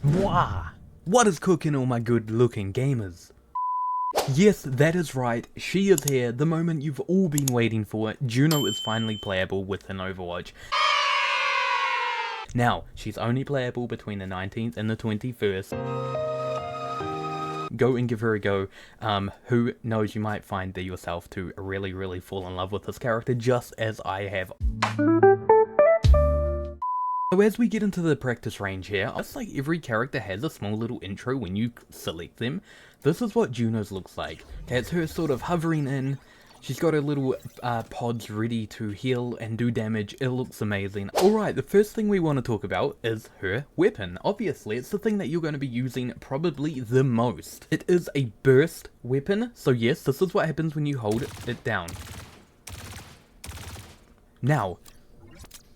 Mwah! What is cooking, all my good looking gamers? Yes, that is right, she is here, the moment you've all been waiting for. Juno is finally playable within Overwatch. Now, she's only playable between the 19th and the 21st. Go and give her a go. Who knows, you might find that yourself to really fall in love with this character, just as I have. So as we get into the practice range here, just like every character has a small little intro when you select them, this is what Juno's looks like. That's her sort of hovering in. She's got her little pods ready to heal and do damage. It looks amazing. Alright, the first thing we want to talk about is her weapon. Obviously, it's the thing that you're going to be using probably the most. It is a burst weapon, so yes, this is what happens when you hold it down. Now,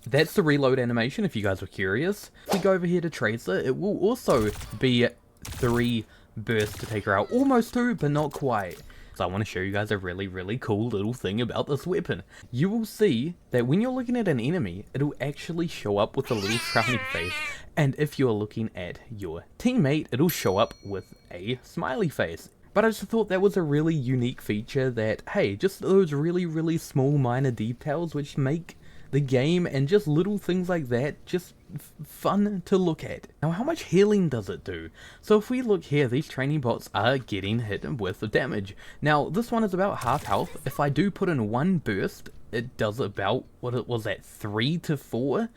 that's the reload animation, if you guys were curious. If we go over here to Tracer, it will also be 3 bursts to take her out. Almost 2, but not quite. So I want to show you guys a really cool little thing about this weapon. You will see that when you're looking at an enemy, it'll actually show up with a little frowny face. And if you're looking at your teammate, it'll show up with a smiley face. But I just thought that was a really unique feature that, hey, just those really small minor details which make the game and just little things like that just fun to look at. Now, how much healing does it do? So if we look here, these training bots are getting hit with damage. Now, this one is about half health. If I do put in 1 burst, it does about, what it was at, 3 to 4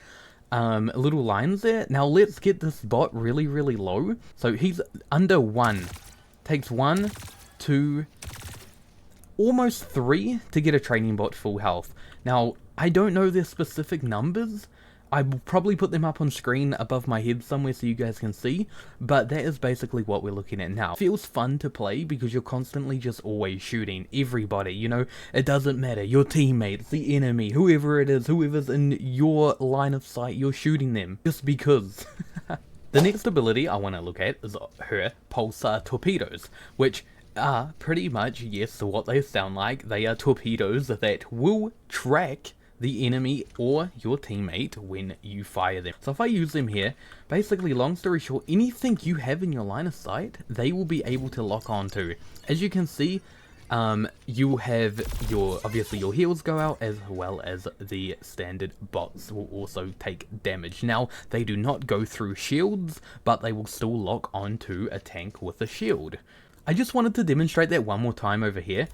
little lines there. Now let's get this bot really low. So he's under 1. Takes 1, 2, almost 3 to get a training bot full health. Now, I don't know their specific numbers. I will probably put them up on screen above my head somewhere so you guys can see, but that is basically what we're looking at now. It feels fun to play because you're constantly just always shooting everybody, you know, it doesn't matter, your teammates, the enemy, whoever it is, whoever's in your line of sight, you're shooting them, just because. The next ability I want to look at is her pulsar torpedoes, which are pretty much, yes, what they sound like. They are torpedoes that will track the enemy or your teammate when you fire them. So if I use them here, basically, long story short, anything you have in your line of sight, they will be able to lock onto. As you can see, you have obviously your heals go out, as well as the standard bots will also take damage. Now, they do not go through shields, but they will still lock onto a tank with a shield. I just wanted to demonstrate that one more time over here.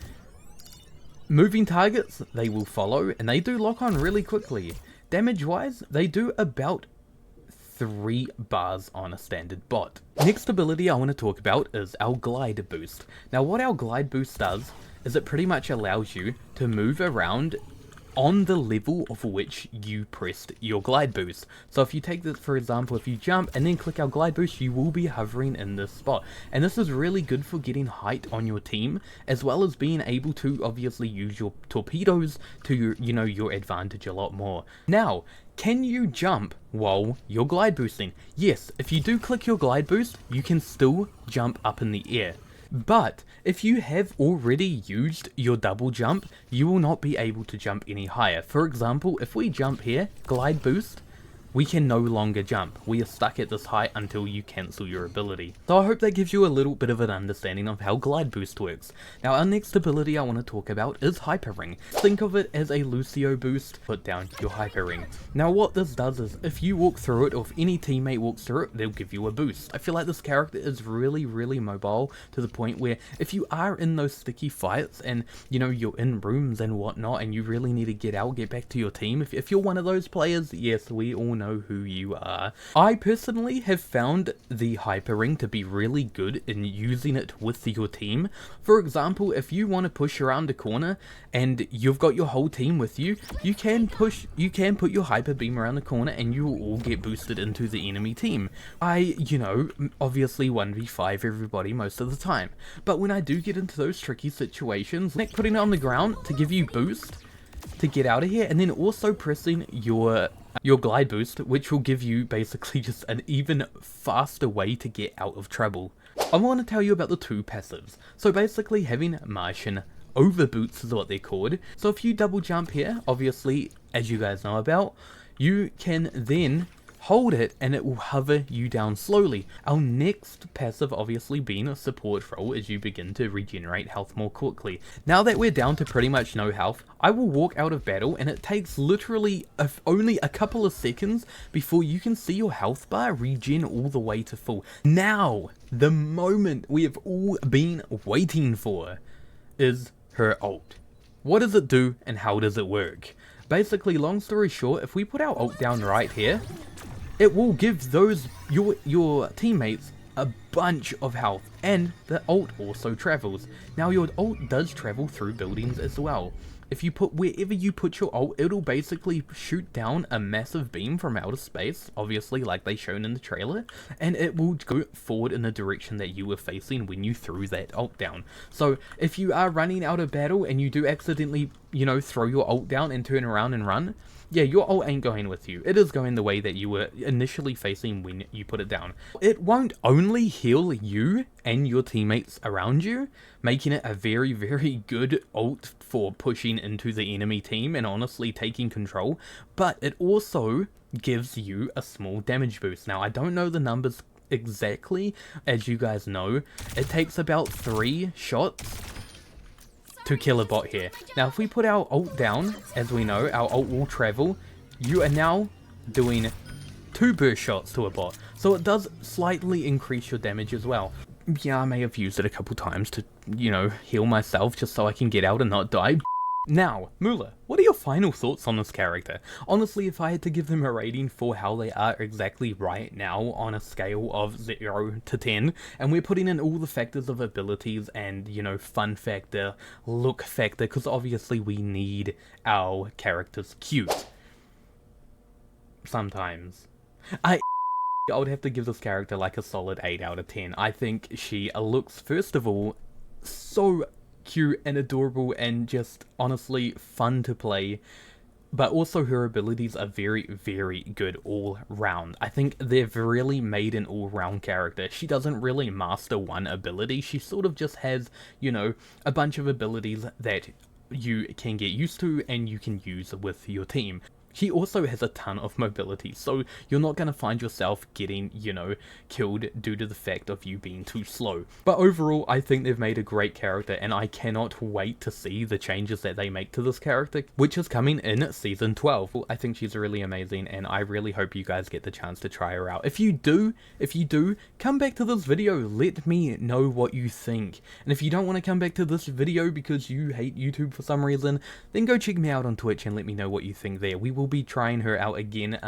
Moving targets, they will follow, and they do lock on really quickly. Damage wise, they do about 3 bars on a standard bot. Next ability I want to talk about is our glide boost. Now what our glide boost does is it pretty much allows you to move around on the level of which you pressed your glide boost. So if you take this, for example, if you jump and then click our glide boost, you will be hovering in this spot. And this is really good for getting height on your team, as well as being able to obviously use your torpedoes to your advantage a lot more. Now, can you jump while you're glide boosting? Yes, if you do click your glide boost, you can still jump up in the air. But if you have already used your double jump, you will not be able to jump any higher. For example, if we jump here, glide boost, we can no longer jump. We are stuck at this height until you cancel your ability. So I hope that gives you a little bit of an understanding of how glide boost works. Now our next ability I want to talk about is hyper ring. Think of it as a Lucio boost. Put down your hyper ring. Now what this does is if you walk through it, or if any teammate walks through it, they'll give you a boost. I feel like this character is really mobile, to the point where if you are in those sticky fights and you're in rooms and whatnot and you really need to get out, get back to your team, if you're one of those players, yes, we all know who you are. I personally have found the hyper ring to be really good in using it with your team. For example, if you want to push around a corner and you've got your whole team with you, you can put your hyper beam around the corner and you will all get boosted into the enemy team. I obviously 1v5 everybody most of the time, but when I do get into those tricky situations, like putting it on the ground to give you boost to get out of here, and then also pressing your glide boost, which will give you basically just an even faster way to get out of trouble. I want to tell you about the 2 passives. So basically having Martian overboots is what they're called. So if you double jump here, obviously, as you guys know about, you can then hold it and it will hover you down slowly. Our next passive obviously being a support role as you begin to regenerate health more quickly. Now that we're down to pretty much no health, I will walk out of battle and it takes literally only a couple of seconds before you can see your health bar regen all the way to full. Now, the moment we have all been waiting for is her ult. What does it do and how does it work? Basically, long story short, if we put our ult down right here, it will give your teammates a bunch of health, and the ult also travels. Now your ult does travel through buildings as well. If you put wherever you put your ult, it'll basically shoot down a massive beam from outer space, obviously like they shown in the trailer, and it will go forward in the direction that you were facing when you threw that ult down. So if you are running out of battle and you do accidentally, you know, throw your ult down and turn around and run, yeah, your ult ain't going with you. It is going the way that you were initially facing when you put it down. It won't only heal you and your teammates around you, making it a very, very good ult for pushing into the enemy team and honestly taking control, but it also gives you a small damage boost. Now, I don't know the numbers exactly. As you guys know, it takes about 3 shots to kill a bot here. Now if we put our ult down, as we know, our ult will travel. You are now doing 2 burst shots to a bot, so it does slightly increase your damage as well. Yeah, I may have used it a couple times to, you know, heal myself just so I can get out and not die. Now, Mula, what are your final thoughts on this character? Honestly, if I had to give them a rating for how they are exactly right now on a scale of 0 to 10, and we're putting in all the factors of abilities and, you know, fun factor, look factor, because obviously we need our characters cute. Sometimes. I would have to give this character like a solid 8 out of 10. I think she looks, first of all, so cute and adorable and just honestly fun to play, but also her abilities are very, very good all round. I think they've really made an all-round character. She doesn't really master one ability, she sort of just has, you know, a bunch of abilities that you can get used to and you can use with your team. She also has a ton of mobility, so you're not going to find yourself getting, you know, killed due to the fact of you being too slow. But overall, I think they've made a great character, and I cannot wait to see the changes that they make to this character, which is coming in Season 12. I think she's really amazing, and I really hope you guys get the chance to try her out. If you do, come back to this video, let me know what you think. And if you don't want to come back to this video because you hate YouTube for some reason, then go check me out on Twitch and let me know what you think there. We will be trying her out again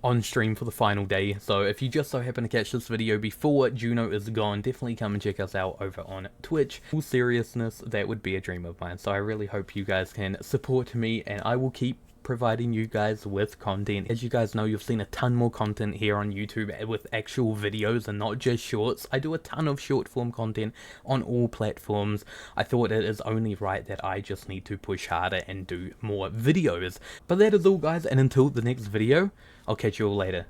on stream for the final day, so if you just so happen to catch this video before Juno is gone, definitely come and check us out over on Twitch. Full seriousness, that would be a dream of mine, so I really hope you guys can support me and I will keep providing you guys with content. As you guys know, you've seen a ton more content here on YouTube with actual videos and not just shorts. I do a ton of short form content on all platforms. I thought it is only right that I just need to push harder and do more videos. But that is all, guys, and until the next video, I'll catch you all later.